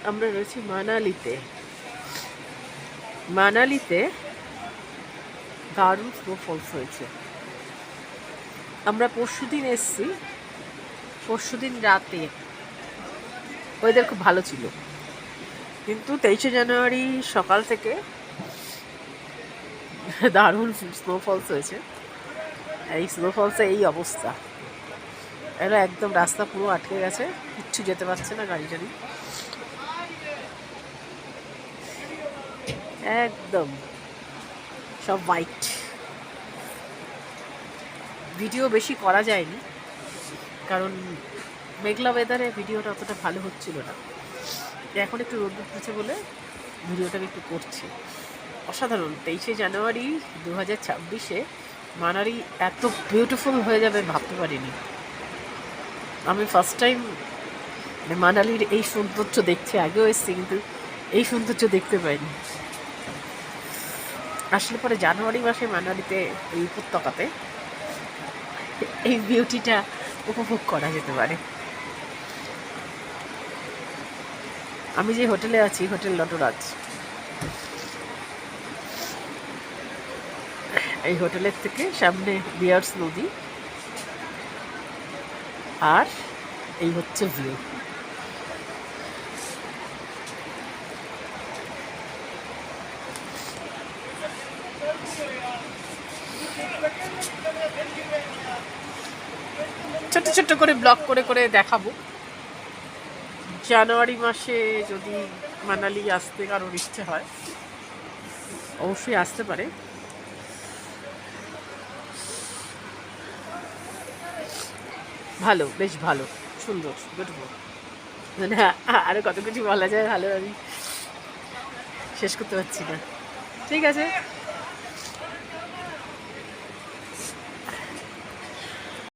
আমরা রয়েছি মানালিতে। মানালিতে দারুণ স্নোফলস হয়েছে। আমরা পরশুদিন এসছি, পরশুদিন রাতে ওয়েদার খুব ভালো ছিল, কিন্তু 23শে জানুয়ারি সকাল থেকে দারুণ স্নোফলস হয়েছে। এই স্নোফলসে এই অবস্থা, এরা একদম রাস্তা পুরো আটকে গেছে, কিচ্ছু যেতে পারছে না গাড়ি টাড়ি, একদম সব হোয়াইট। ভিডিও বেশি করা যায়নি, কারণ মেঘলা ওয়েদারে ভিডিওটা অতটা ভালো হচ্ছিল না। এখন একটু রোদ উঠতেছে বলে ভিডিওটা একটু করছি। অসাধারণ, 23শে জানুয়ারি 2026-এ মানালি এত বিউটিফুল হয়ে যাবে ভাবতে পারিনি। আমি ফার্স্ট টাইম মানালির এই সৌন্দর্য দেখছি, আগেও এসেছি কিন্তু এই সৌন্দর্য দেখতে পাইনি। আসলে পরে জানুয়ারি মাসে মানালিতে এই উপত্যকাতে এই বিউটিটা উপভোগ করা যেতে পারে। আমি যে হোটেলে আছি, হোটেল নটরাজ, এই হোটেলের থেকে সামনে বিয়ার্স নদী, আর এই হচ্ছে ভিউ। ছোট ছোট করে ব্লগ করে করে দেখাবো। জানুয়ারি মাসে যদি মানালি আসতে কারোর ইচ্ছে হয় অবশ্যই আসতে পারে। ভালো, বেশ ভালো, সুন্দর, বিউটিফুল। মানে আরো কত কিছু বলা যায়, ভালো আমি শেষ করতে পারছি না। ঠিক আছে।